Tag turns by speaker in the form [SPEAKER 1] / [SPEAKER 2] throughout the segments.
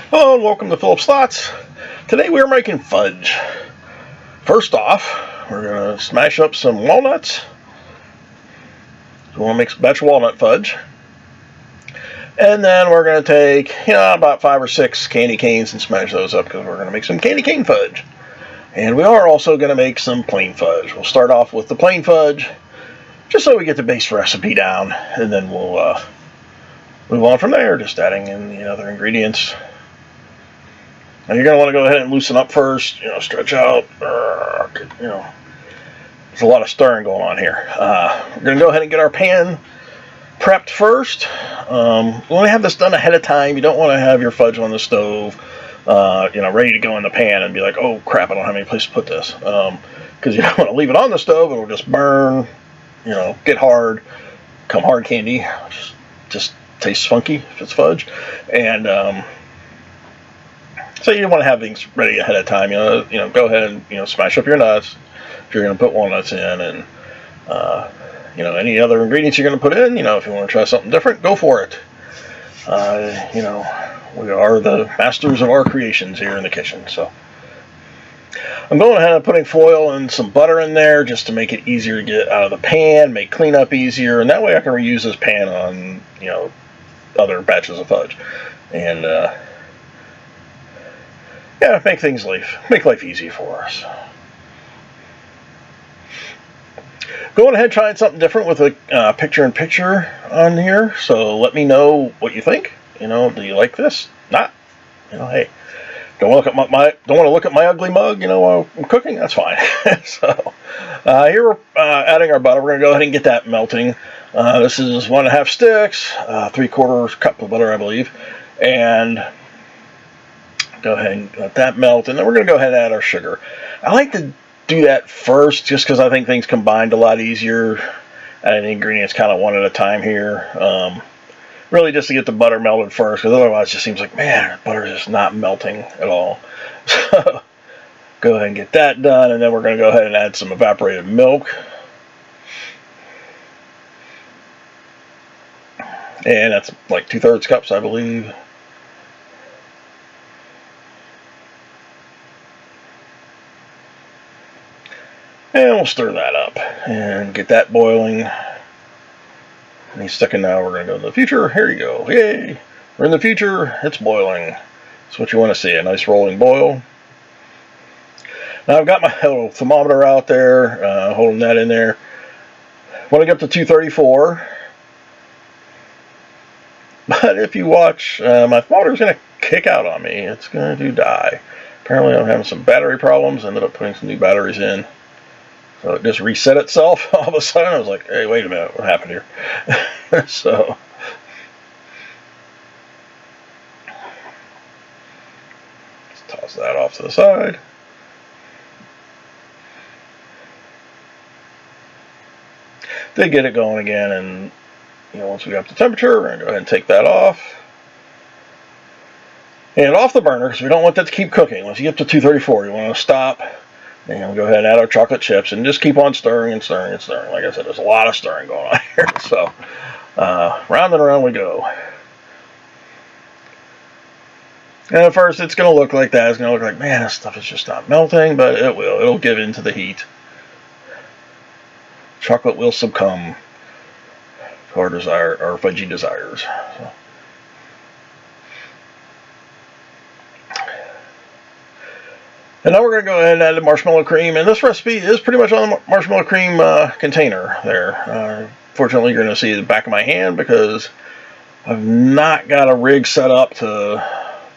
[SPEAKER 1] Hello and welcome to Philip's Thoughts. Today we are making fudge. First off, we're going to smash up some walnuts. So we want to make some batch of walnut fudge. And then we're going to take, about 5 or 6 candy canes and smash those up because we're going to make some candy cane fudge. And we are also going to make some plain fudge. We'll start off with the plain fudge just so we get the base recipe down, and then we'll move on from there, just adding in the other ingredients. Now you're going to want to go ahead and loosen up first, stretch out. There's a lot of stirring going on here. We're going to go ahead and get our pan prepped first. We want to have this done ahead of time. You don't want to have your fudge on the stove, ready to go in the pan and be like, oh crap, I don't have any place to put this. Because you don't want to leave it on the stove. It'll just burn, get hard, become hard candy. Just tastes funky if it's fudge. And so you want to have things ready ahead of time. Go ahead and smash up your nuts if you're going to put walnuts in, and any other ingredients you're going to put in. If you want to try something different, go for it. We are the masters of our creations here in the kitchen. So I'm going ahead and putting foil and some butter in there just to make it easier to get out of the pan, make cleanup easier, and that way I can reuse this pan on other batches of fudge, and make life easy for us. Going ahead trying something different with a picture-in-picture on here. So let me know what you think. Do you like this? Not. Hey, don't want to look at my ugly mug. While I'm cooking. That's fine. So here we're adding our butter. We're gonna go ahead and get that melting. This is 1.5 sticks, 3/4 cup of butter, I believe, and go ahead and let that melt, and then we're going to go ahead and add our sugar. I like to do that first just because I think things combined a lot easier. Adding the ingredients kind of one at a time here. Really just to get the butter melted first, because otherwise it just seems like, man, butter is not melting at all. So go ahead and get that done, and then we're going to go ahead and add some evaporated milk. And that's like 2/3 cups, I believe. And we'll stir that up and get that boiling. And he's sticking now. We're going to go to the future. Here you go. Yay! We're in the future. It's boiling. That's what you want to see, a nice rolling boil. Now I've got my little thermometer out there, holding that in there. Want to get up to 234. But if you watch, my thermometer's going to kick out on me. It's going to die. Apparently I'm having some battery problems. Ended up putting some new batteries in. So it just reset itself all of a sudden. I was like, hey, wait a minute, what happened here? So let's toss that off to the side. Did get it going again, and once we got up to temperature, we're going to go ahead and take that off. And off the burner, because we don't want that to keep cooking. Once you get to 234, you want to stop. And we'll go ahead and add our chocolate chips and just keep on stirring and stirring and stirring. Like I said, there's a lot of stirring going on here. So round and around we go. And at first it's going to look like that. It's going to look like, man, this stuff is just not melting, but it will. It'll give in to the heat. Chocolate will succumb to our fudgy desires. So. And now we're going to go ahead and add the marshmallow cream. And this recipe is pretty much on the marshmallow cream container there. Fortunately, you're going to see the back of my hand because I've not got a rig set up to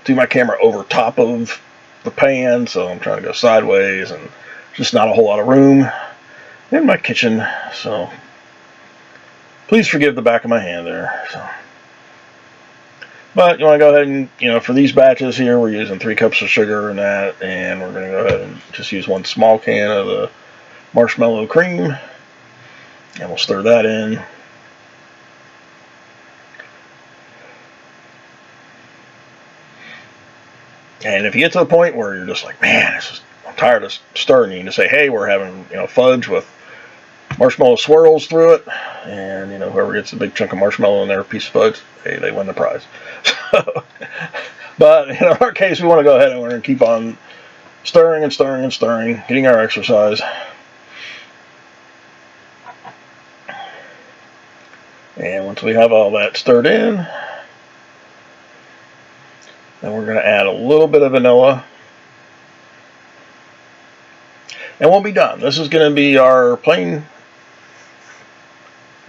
[SPEAKER 1] do my camera over top of the pan. So I'm trying to go sideways, and just not a whole lot of room in my kitchen. So please forgive the back of my hand there. So. But you want to go ahead and, for these batches here, we're using 3 cups of sugar and that, and we're going to go ahead and just use 1 small can of the marshmallow cream, and we'll stir that in. And if you get to the point where you're just like, man, I'm tired of stirring, you can just say, hey, we're having, fudge with marshmallow swirls through it, and whoever gets a big chunk of marshmallow in their piece of fudge, hey, they win the prize. But in our case, we want to go ahead and we're going to keep on stirring and stirring and stirring, getting our exercise. And once we have all that stirred in, then we're going to add a little bit of vanilla. And we'll be done. This is going to be our plain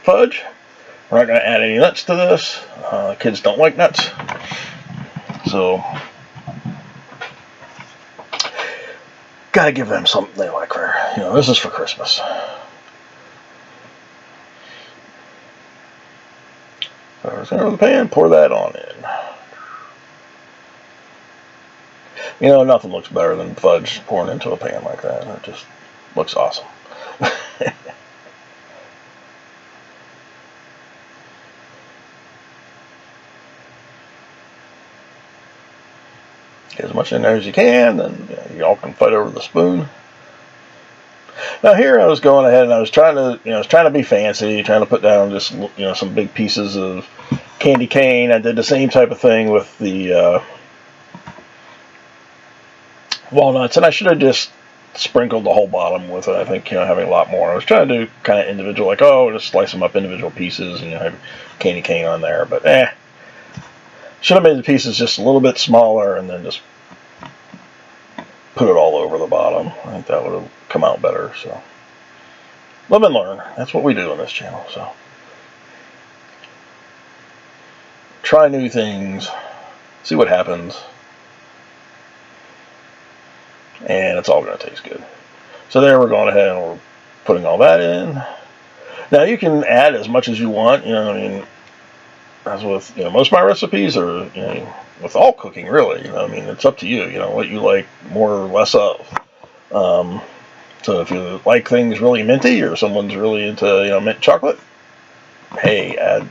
[SPEAKER 1] fudge. We're not going to add any nuts to this. Kids don't like nuts. So, got to give them something they like. This is for Christmas. So, center of the pan, pour that on in. Nothing looks better than fudge pouring into a pan like that. It just looks awesome. Get as much in there as you can, then y'all can fight over the spoon. Now here I was going ahead and I was trying to be fancy, trying to put down just some big pieces of candy cane. I did the same type of thing with the walnuts, and I should have just sprinkled the whole bottom with it. I think having a lot more. I was trying to do kind of individual, like just slice them up individual pieces and have candy cane on there, but should have made the pieces just a little bit smaller and then just put it all over the bottom. I think that would have come out better. So live and learn. That's what we do on this channel. So try new things, see what happens, and it's all going to taste good. So there, we're going ahead and we're putting all that in. Now you can add as much as you want. As with most of my recipes, or with all cooking, really. It's up to you. What you like more or less of. So if you like things really minty, or someone's really into mint chocolate, hey, add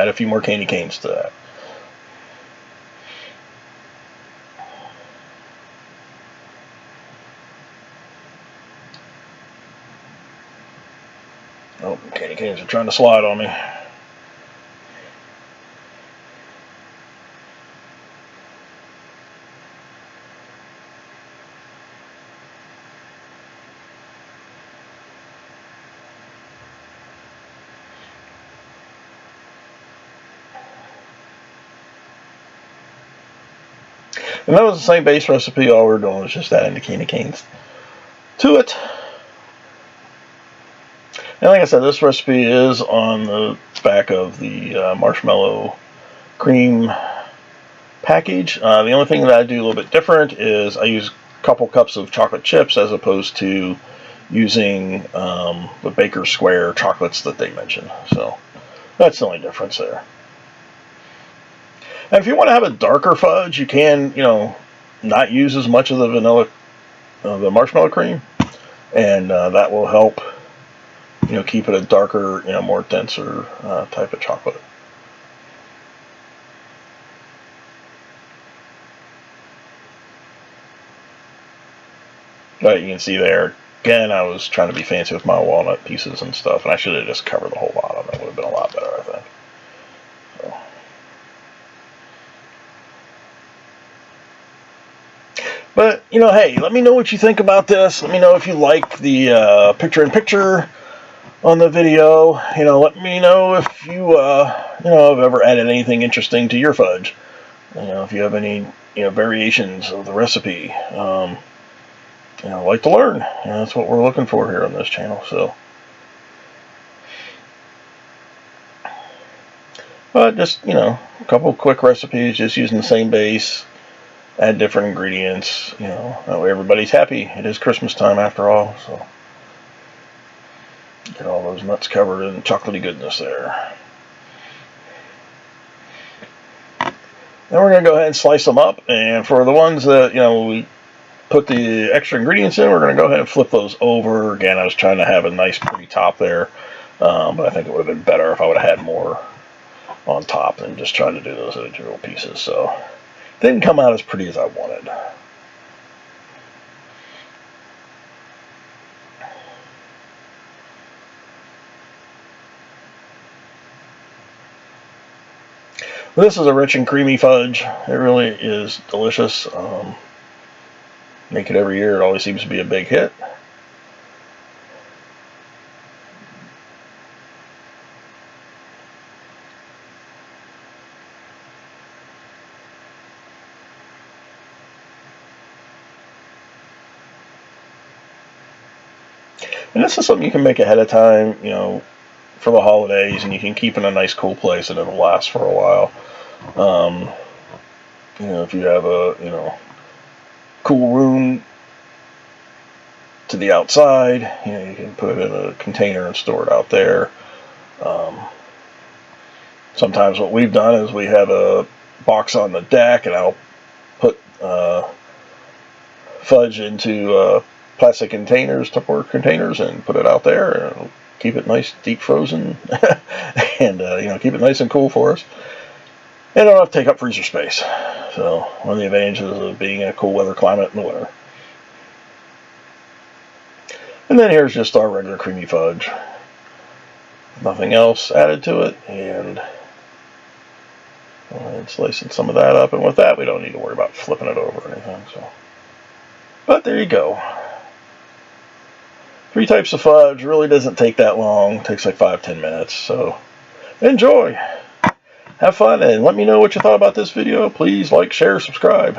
[SPEAKER 1] a few more candy canes to that. Oh, candy canes are trying to slide on me. And that was the same base recipe. All we're doing was just adding the candy canes to it. And like I said, this recipe is on the back of the marshmallow cream package. The only thing that I do a little bit different is I use a couple cups of chocolate chips as opposed to using the Baker's Square chocolates that they mentioned. So that's the only difference there. And if you want to have a darker fudge, you can, not use as much of the vanilla, the marshmallow cream, and that will help, keep it a darker, more denser type of chocolate. But you can see there, again, I was trying to be fancy with my walnut pieces and stuff, and I should have just covered the whole bottom. That would have been a lot better, I think. So. But, hey, let me know what you think about this. Let me know if you like the picture-in-picture on the video. Let me know if you, have ever added anything interesting to your fudge. If you have any, variations of the recipe. Like to learn. That's what we're looking for here on this channel. So, but just, a couple quick recipes, just using the same base. Add different ingredients, that way everybody's happy. It is Christmas time after all, so get all those nuts covered in chocolatey goodness there. Then we're going to go ahead and slice them up, and for the ones that, we put the extra ingredients in, we're going to go ahead and flip those over. Again, I was trying to have a nice pretty top there, but I think it would have been better if I would have had more on top than just trying to do those individual pieces, so didn't come out as pretty as I wanted. This is a rich and creamy fudge. It really is delicious. Make it every year. It always seems to be a big hit. And this is something you can make ahead of time, you know, for the holidays, and you can keep in a nice cool place and it'll last for a while. You know, if you have a, you know, cool room to the outside, you know, you can put it in a container and store it out there. Sometimes what we've done is we have a box on the deck, and I'll put fudge into plastic containers, Tupperware containers, and put it out there, and it'll keep it nice, deep frozen, and you know, keep it nice and cool for us. And don't have to take up freezer space. So one of the advantages of being in a cool weather climate in the winter. And then here's just our regular creamy fudge. Nothing else added to it, and slicing some of that up. And with that, we don't need to worry about flipping it over or anything. So, but there you go. 3 types of fudge. Really doesn't take that long. It takes like 5-10 minutes. So enjoy. Have fun, and let me know what you thought about this video. Please like, share, subscribe.